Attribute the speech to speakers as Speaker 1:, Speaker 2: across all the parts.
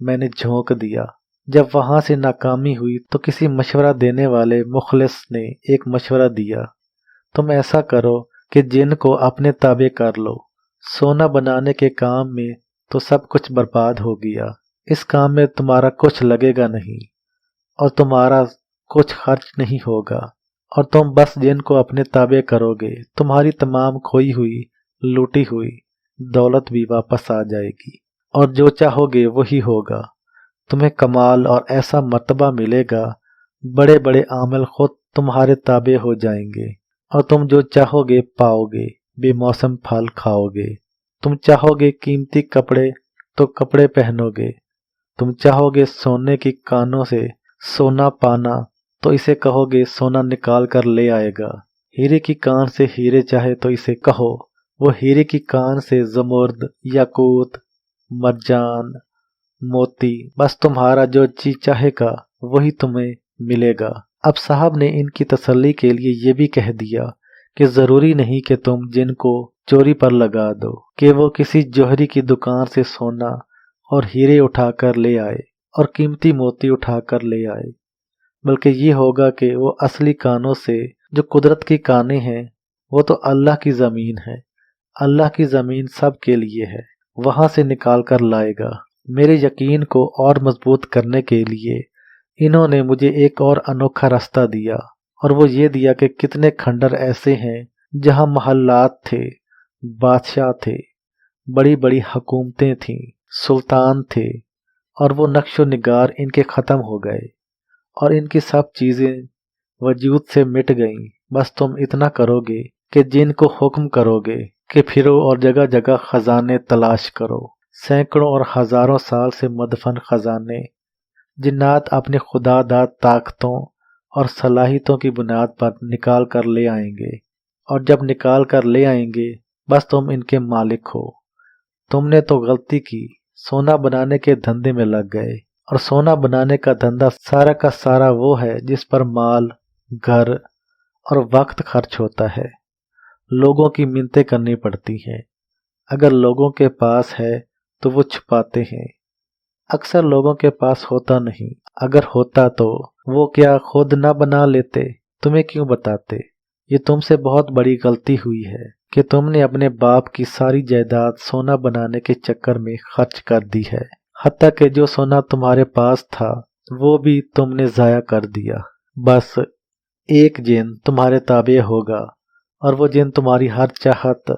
Speaker 1: میں نے جھونک دیا۔ جب وہاں سے ناکامی ہوئی تو کسی مشورہ دینے والے مخلص نے ایک مشورہ دیا، تم ایسا کرو کہ جن کو اپنے تابع کر لو۔ سونا بنانے کے کام میں تو سب کچھ برباد ہو گیا، اس کام میں تمہارا کچھ لگے گا نہیں اور تمہارا کچھ خرچ نہیں ہوگا، اور تم بس جن کو اپنے تابع کرو گے تمہاری تمام کھوئی ہوئی لوٹی ہوئی دولت بھی واپس آ جائے گی، اور جو چاہو گے وہی ہوگا۔ تمہیں کمال اور ایسا مرتبہ ملے گا، بڑے بڑے عامل خود تمہارے تابع ہو جائیں گے، اور تم جو چاہو گے پاؤ گے، بے موسم پھل کھاؤ گے۔ تم چاہو گے قیمتی کپڑے تو کپڑے پہنو گے، تم چاہو گے سونے کی کانوں سے سونا پانا تو اسے کہو گے سونا نکال کر لے آئے گا۔ ہیرے کی کان سے ہیرے چاہے تو اسے کہو وہ ہیرے کی کان سے زمرد، یاقوت، مرجان، موتی، بس تمہارا جو جی چاہے گا وہی تمہیں ملے گا۔ اب صاحب نے ان کی تسلی کے لیے یہ بھی کہہ دیا کہ ضروری نہیں کہ تم جن کو چوری پر لگا دو کہ وہ کسی جوہری کی دکان سے سونا اور ہیرے اٹھا کر لے آئے اور قیمتی موتی اٹھا کر لے آئے، بلکہ یہ ہوگا کہ وہ اصلی کانوں سے، جو قدرت کی کانیں ہیں، وہ تو اللہ کی زمین ہے، اللہ کی زمین سب کے لیے ہے، وہاں سے نکال کر لائے گا۔ میرے یقین کو اور مضبوط کرنے کے لیے انہوں نے مجھے ایک اور انوکھا راستہ دیا، اور وہ یہ دیا کہ کتنے کھنڈر ایسے ہیں جہاں محلات تھے، بادشاہ تھے، بڑی بڑی حکومتیں تھیں، سلطان تھے، اور وہ نقش و نگار ان کے ختم ہو گئے اور ان کی سب چیزیں وجود سے مٹ گئیں۔ بس تم اتنا کرو گے کہ جن کو حکم کرو گے کہ پھرو اور جگہ جگہ خزانے تلاش کرو، سینکڑوں اور ہزاروں سال سے مدفن خزانے جنات اپنے خدا داد طاقتوں اور صلاحیتوں کی بنیاد پر نکال کر لے آئیں گے، اور جب نکال کر لے آئیں گے بس تم ان کے مالک ہو۔ تم نے تو غلطی کی، سونا بنانے کے دھندے میں لگ گئے، اور سونا بنانے کا دھندا سارا کا سارا وہ ہے جس پر مال، گھر اور وقت خرچ ہوتا ہے۔ لوگوں کی منتیں کرنی پڑتی ہیں، اگر لوگوں کے پاس ہے تو وہ چھپاتے ہیں، اکثر لوگوں کے پاس ہوتا نہیں، اگر ہوتا تو وہ کیا خود نہ بنا لیتے، تمہیں کیوں بتاتے؟ یہ تم سے بہت بڑی غلطی ہوئی ہے کہ تم نے اپنے باپ کی ساری جائیداد سونا بنانے کے چکر میں خرچ کر دی ہے، حتیٰ کہ جو سونا تمہارے پاس تھا وہ بھی تم نے ضائع کر دیا۔ بس ایک جن تمہارے تابع ہوگا، اور وہ جن تمہاری ہر چاہت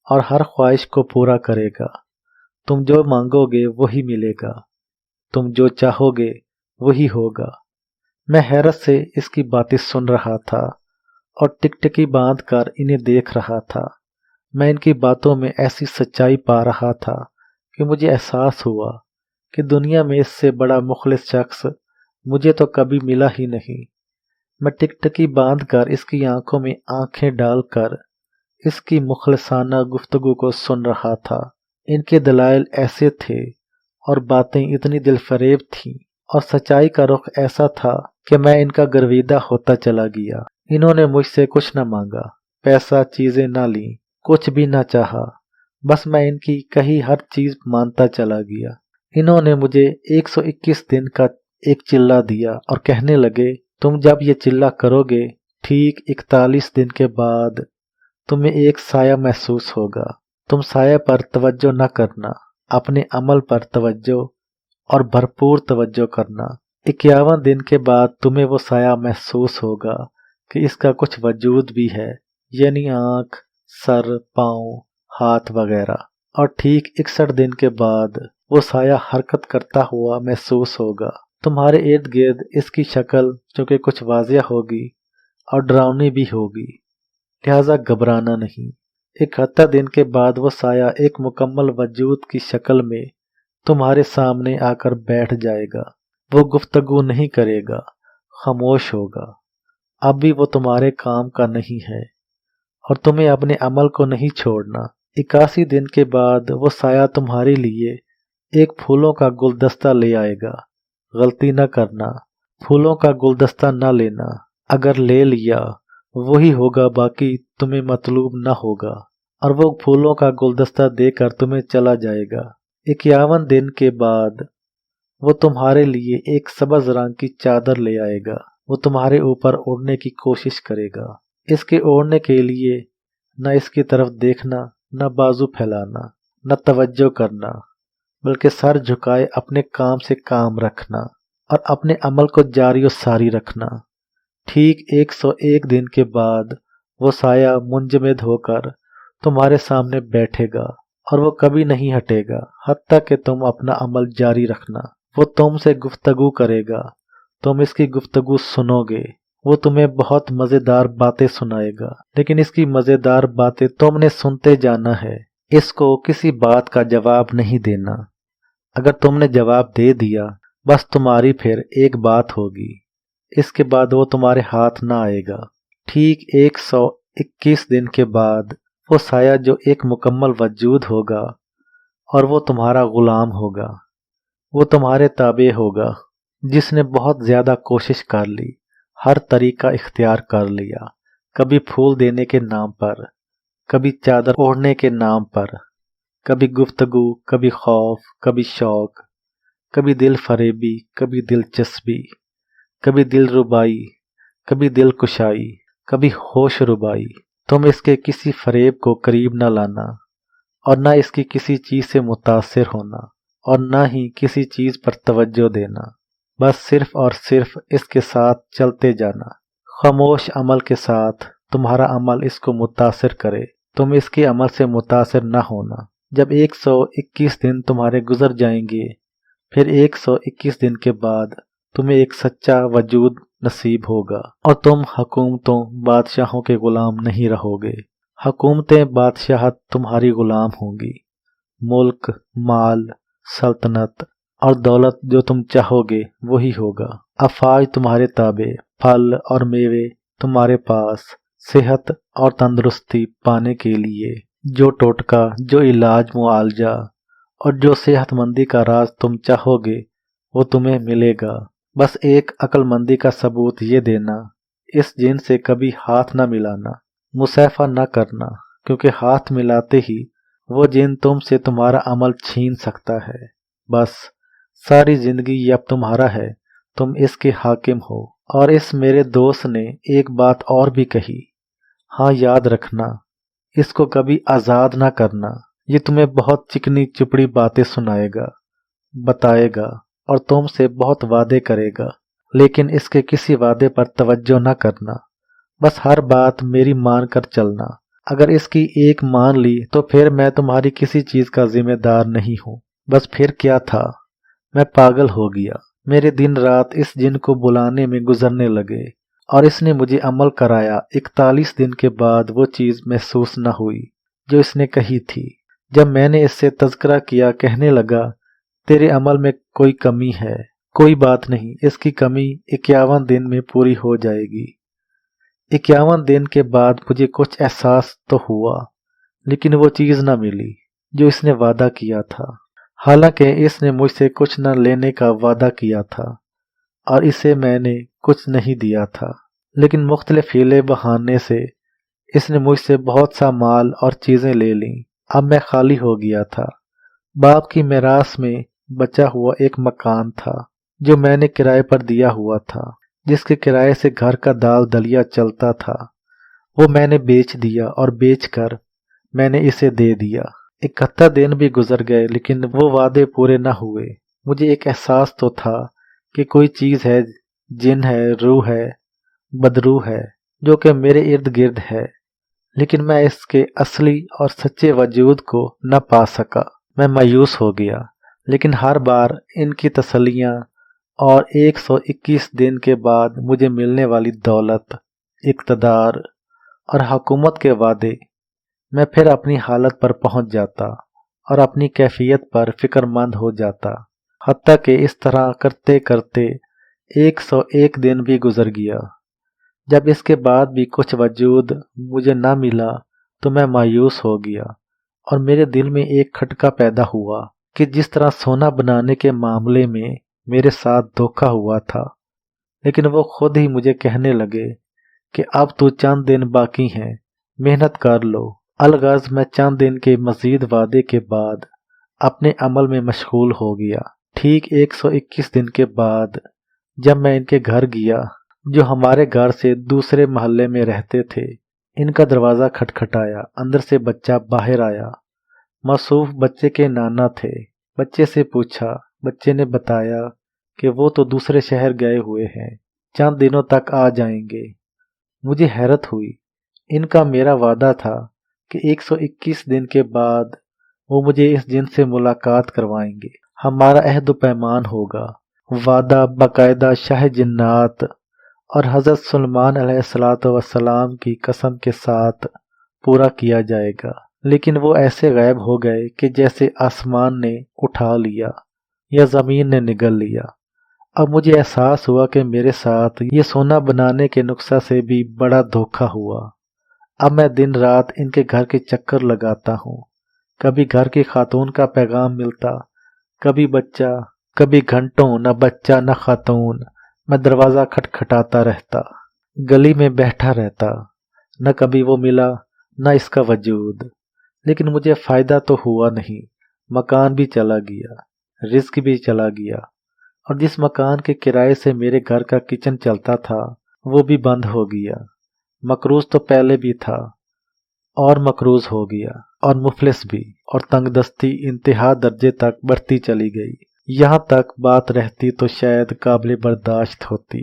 Speaker 1: اور ہر خواہش کو پورا کرے گا۔ تم جو مانگو گے وہی ملے گا، تم جو چاہو گے وہی ہوگا۔ میں حیرت سے اس کی باتیں سن رہا تھا اور ٹکٹکی باندھ کر انہیں دیکھ رہا تھا۔ میں ان کی باتوں میں ایسی سچائی پا رہا تھا کہ مجھے احساس ہوا کہ دنیا میں اس سے بڑا مخلص شخص مجھے تو کبھی ملا ہی نہیں۔ میں ٹکٹکی باندھ کر اس کی آنکھوں میں آنکھیں ڈال کر اس کی مخلصانہ گفتگو کو سن رہا تھا۔ ان کے دلائل ایسے تھے اور باتیں اتنی دل فریب تھیں اور سچائی کا رخ ایسا تھا کہ میں ان کا گرویدہ ہوتا چلا گیا۔ انہوں نے مجھ سے کچھ نہ مانگا، پیسہ، چیزیں نہ لیں، کچھ بھی نہ چاہا، بس میں ان کی کہی ہر چیز مانتا چلا گیا۔ انہوں نے مجھے 121 دن کا ایک چلہ دیا اور کہنے لگے تم جب یہ چلہ کرو گے ٹھیک 41 دن کے بعد تمہیں ایک سایہ محسوس ہوگا۔ تم سایہ پر توجہ نہ کرنا، اپنے عمل پر توجہ اور بھرپور توجہ کرنا۔ 51 دن کے بعد تمہیں وہ سایہ محسوس ہوگا کہ اس کا کچھ وجود بھی ہے، یعنی آنکھ، سر، پاؤں، ہاتھ وغیرہ، اور ٹھیک 61 دن کے بعد وہ سایہ حرکت کرتا ہوا محسوس ہوگا۔ تمہارے ارد گرد اس کی شکل چونکہ کچھ واضح ہوگی اور ڈراؤنی بھی ہوگی، لہذا گھبرانا نہیں۔ 71 دن کے بعد وہ سایہ ایک مکمل وجود کی شکل میں تمہارے سامنے آ کر بیٹھ جائے گا۔ وہ گفتگو نہیں کرے گا، خاموش ہوگا۔ اب بھی وہ تمہارے کام کا نہیں ہے اور تمہیں اپنے عمل کو نہیں چھوڑنا۔ 81 دن کے بعد وہ سایہ تمہارے لیے ایک پھولوں کا گلدستہ لے آئے گا۔ غلطی نہ کرنا، پھولوں کا گلدستہ نہ لینا، اگر لے لیا وہی ہوگا، باقی تمہیں مطلوب نہ ہوگا، اور وہ پھولوں کا گلدستہ دے کر تمہیں چلا جائے گا۔ 51 دن کے بعد وہ تمہارے لیے ایک سبز رنگ کی چادر لے آئے گا، وہ تمہارے اوپر اڑنے کی کوشش کرے گا۔ اس کے اڑنے کے لیے نہ اس کی طرف دیکھنا، نہ بازو پھیلانا، نہ توجہ کرنا، بلکہ سر جھکائے اپنے کام سے کام رکھنا اور اپنے عمل کو جاری و ساری رکھنا۔ ٹھیک 101 دن کے بعد وہ سایہ منجمد ہو کر تمہارے سامنے بیٹھے گا اور وہ کبھی نہیں ہٹے گا حتیٰ کہ تم اپنا عمل جاری رکھنا۔ وہ تم سے گفتگو کرے گا، تم اس کی گفتگو سنو گے۔ وہ تمہیں بہت مزیدار باتیں سنائے گا، لیکن اس کی مزیدار باتیں تم نے سنتے جانا ہے، اس کو کسی بات کا جواب نہیں دینا۔ اگر تم نے جواب دے دیا، بس تمہاری پھر ایک بات ہوگی، اس کے بعد وہ تمہارے ہاتھ نہ آئے گا۔ ٹھیک 121 دن کے بعد وہ سایہ جو ایک مکمل وجود ہوگا اور وہ تمہارا غلام ہوگا، وہ تمہارے تابع ہوگا، جس نے بہت زیادہ کوشش کر لی، ہر طریقہ اختیار کر لیا، کبھی پھول دینے کے نام پر، کبھی چادر اوڑھنے کے نام پر، کبھی گفتگو، کبھی خوف، کبھی شوق، کبھی دل فریبی، کبھی دلچسپی، کبھی دل ربائی، کبھی دل کشائی، کبھی ہوش ربائی۔ تم اس کے کسی فریب کو قریب نہ لانا اور نہ اس کی کسی چیز سے متاثر ہونا اور نہ ہی کسی چیز پر توجہ دینا، بس صرف اور صرف اس کے ساتھ چلتے جانا، خاموش عمل کے ساتھ۔ تمہارا عمل اس کو متاثر کرے، تم اس کے عمل سے متاثر نہ ہونا۔ جب 121 دن تمہارے گزر جائیں گے، پھر 121 دن کے بعد تمہیں ایک سچا وجود نصیب ہوگا اور تم حکومتوں، بادشاہوں کے غلام نہیں رہو گے۔ حکومتیں، بادشاہت تمہاری غلام ہوں گی۔ ملک، مال، سلطنت اور دولت جو تم چاہو گے وہی ہوگا۔ افواج تمہارے تابع، پھل اور میوے تمہارے پاس، صحت اور تندرستی پانے کے لیے جو ٹوٹکا، جو علاج معالجہ اور جو صحت مندی کا راز تم چاہو گے وہ تمہیں ملے گا۔ بس ایک عقل مندی کا ثبوت یہ دینا، اس جن سے کبھی ہاتھ نہ ملانا، مصافحہ نہ کرنا، کیونکہ ہاتھ ملاتے ہی وہ جن تم سے تمہارا عمل چھین سکتا ہے۔ بس ساری زندگی یہ اب تمہارا ہے، تم اس کے حاکم ہو۔ اور اس میرے دوست نے ایک بات اور بھی کہی، ہاں یاد رکھنا، اس کو کبھی آزاد نہ کرنا، یہ تمہیں بہت چکنی چپڑی باتیں سنائے گا، بتائے گا اور تم سے بہت وعدے کرے گا، لیکن اس کے کسی وعدے پر توجہ نہ کرنا، بس ہر بات میری مان کر چلنا۔ اگر اس کی ایک مان لی تو پھر میں تمہاری کسی چیز کا ذمہ دار نہیں ہوں۔ بس پھر کیا تھا، میں پاگل ہو گیا، میرے دن رات اس جن کو بلانے میں گزرنے لگے اور اس نے مجھے عمل کرایا۔ 41 دن کے بعد وہ چیز محسوس نہ ہوئی جو اس نے کہی تھی۔ جب میں نے اس سے تذکرہ کیا، کہنے لگا تیرے عمل میں کوئی کمی ہے۔ کوئی بات نہیں، اس کی کمی 51 دن میں پوری ہو جائے گی۔ 51 دن کے بعد مجھے کچھ احساس تو ہوا، لیکن وہ چیز نہ ملی جو اس نے وعدہ کیا تھا، حالانکہ اس نے مجھ سے کچھ نہ لینے کا وعدہ کیا تھا اور اسے میں نے کچھ نہیں دیا تھا، لیکن مختلف ہیلے بہانے سے اس نے مجھ سے بہت سا مال اور چیزیں لے لیں۔ اب میں خالی ہو گیا تھا۔ باپ کی میراث میں بچا ہوا ایک مکان تھا جو میں نے کرائے پر دیا ہوا تھا، جس کے کرائے سے گھر کا دال دلیا چلتا تھا، وہ میں نے بیچ دیا اور بیچ کر میں نے اسے دے دیا۔ 71 دن بھی گزر گئے لیکن وہ وعدے پورے نہ ہوئے۔ مجھے ایک احساس تو تھا کہ کوئی چیز ہے، جن ہے، روح ہے، بدروح ہے، جو کہ میرے ارد گرد ہے، لیکن میں اس کے اصلی اور سچے وجود کو نہ پا سکا۔ میں مایوس ہو گیا، لیکن ہر بار ان کی تسلیاں اور 121 دن کے بعد مجھے ملنے والی دولت، اقتدار اور حکومت کے وعدے، میں پھر اپنی حالت پر پہنچ جاتا اور اپنی کیفیت پر فکر مند ہو جاتا، حتیٰ کہ اس طرح کرتے کرتے 101 دن بھی گزر گیا۔ جب اس کے بعد بھی کچھ وجود مجھے نہ ملا تو میں مایوس ہو گیا اور میرے دل میں ایک کھٹکا پیدا ہوا کہ جس طرح سونا بنانے کے معاملے میں میرے ساتھ دھوکا ہوا تھا، لیکن وہ خود ہی مجھے کہنے لگے کہ اب تو چند دن باقی ہیں، محنت کر لو۔ الغرض میں چند دن کے مزید وعدے کے بعد اپنے عمل میں مشغول ہو گیا۔ ٹھیک 121 دن کے بعد جب میں ان کے گھر گیا جو ہمارے گھر سے دوسرے محلے میں رہتے تھے، ان کا دروازہ کھٹکھٹایا، اندر سے بچہ باہر آیا۔ موصوف بچے کے نانا تھے۔ بچے سے پوچھا، بچے نے بتایا کہ وہ تو دوسرے شہر گئے ہوئے ہیں، چند دنوں تک آ جائیں گے۔ مجھے حیرت ہوئی، ان کا میرا وعدہ تھا کہ 121 دن کے بعد وہ مجھے اس جن سے ملاقات کروائیں گے، ہمارا عہد و پیمان ہوگا، وعدہ باقاعدہ شاہ جنات اور حضرت سلیمان علیہ السلام کی قسم کے ساتھ پورا کیا جائے گا۔ لیکن وہ ایسے غائب ہو گئے کہ جیسے آسمان نے اٹھا لیا یا زمین نے نگل لیا۔ اب مجھے احساس ہوا کہ میرے ساتھ یہ سونا بنانے کے نقصہ سے بھی بڑا دھوکا ہوا۔ اب میں دن رات ان کے گھر کے چکر لگاتا ہوں، کبھی گھر کی خاتون کا پیغام ملتا، کبھی بچہ، کبھی گھنٹوں نہ بچہ نہ خاتون۔ میں دروازہ کھٹکھٹاتا رہتا، گلی میں بیٹھا رہتا، نہ کبھی وہ ملا نہ اس کا وجود۔ لیکن مجھے فائدہ تو ہوا نہیں، مکان بھی چلا گیا، رزق بھی چلا گیا، اور جس مکان کے کرائے سے میرے گھر کا کچن چلتا تھا وہ بھی بند ہو گیا۔ مقروض تو پہلے بھی تھا اور مقروض ہو گیا، اور مفلس بھی، اور تنگ دستی انتہا درجے تک بڑھتی چلی گئی۔ یہاں تک بات رہتی تو شاید قابل برداشت ہوتی،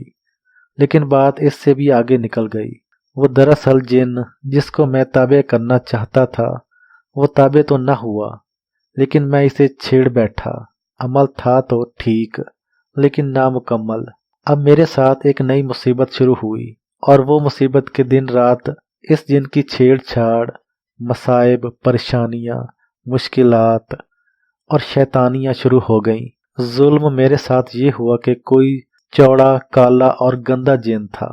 Speaker 1: لیکن بات اس سے بھی آگے نکل گئی۔ وہ دراصل جن جس کو میں تابع کرنا چاہتا تھا وہ تابع تو نہ ہوا، لیکن میں اسے چھیڑ بیٹھا۔ عمل تھا تو ٹھیک، لیکن نامکمل۔ اب میرے ساتھ ایک نئی مصیبت شروع ہوئی، اور وہ مصیبت کے دن رات اس جن کی چھیڑ چھاڑ، مصائب، پریشانیاں، مشکلات اور شیطانیاں شروع ہو گئیں۔ ظلم میرے ساتھ یہ ہوا کہ کوئی چوڑا، کالا اور گندا جن تھا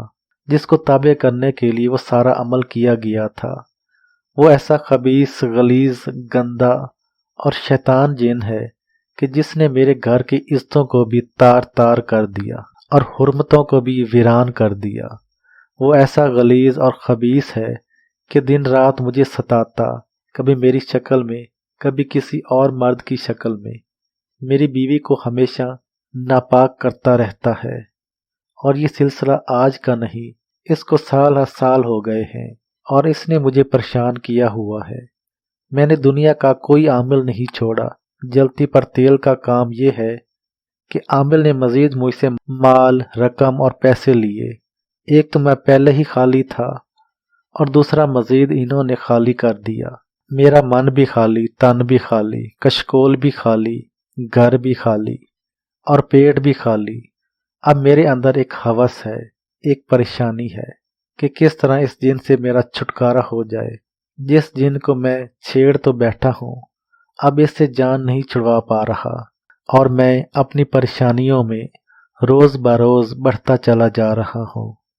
Speaker 1: جس کو تابع کرنے کے لیے وہ سارا عمل کیا گیا تھا۔ وہ ایسا خبیث، غلیظ، گندا اور شیطان جن ہے کہ جس نے میرے گھر کی عزتوں کو بھی تار تار کر دیا اور حرمتوں کو بھی ویران کر دیا۔ وہ ایسا غلیظ اور خبیث ہے کہ دن رات مجھے ستاتا، کبھی میری شکل میں، کبھی کسی اور مرد کی شکل میں۔ میری بیوی کو ہمیشہ ناپاک کرتا رہتا ہے، اور یہ سلسلہ آج کا نہیں، اس کو سال ہر سال ہو گئے ہیں، اور اس نے مجھے پریشان کیا ہوا ہے۔ میں نے دنیا کا کوئی عامل نہیں چھوڑا۔ جلتی پر تیل کا کام یہ ہے کہ عامل نے مزید مجھ سے مال، رقم اور پیسے لیے۔ ایک تو میں پہلے ہی خالی تھا، اور دوسرا مزید انہوں نے خالی کر دیا۔ میرا من بھی خالی، تن بھی خالی، کشکول بھی خالی، گھر بھی خالی، اور پیٹ بھی خالی۔ اب میرے اندر ایک ہوس ہے، ایک پریشانی ہے کہ کس طرح اس جن سے میرا چھٹکارا ہو جائے۔ جس جن کو میں چھیڑ تو بیٹھا ہوں، اب اس سے جان نہیں چھڑوا پا رہا، اور میں اپنی پریشانیوں میں روز بروز بڑھتا چلا جا رہا ہوں۔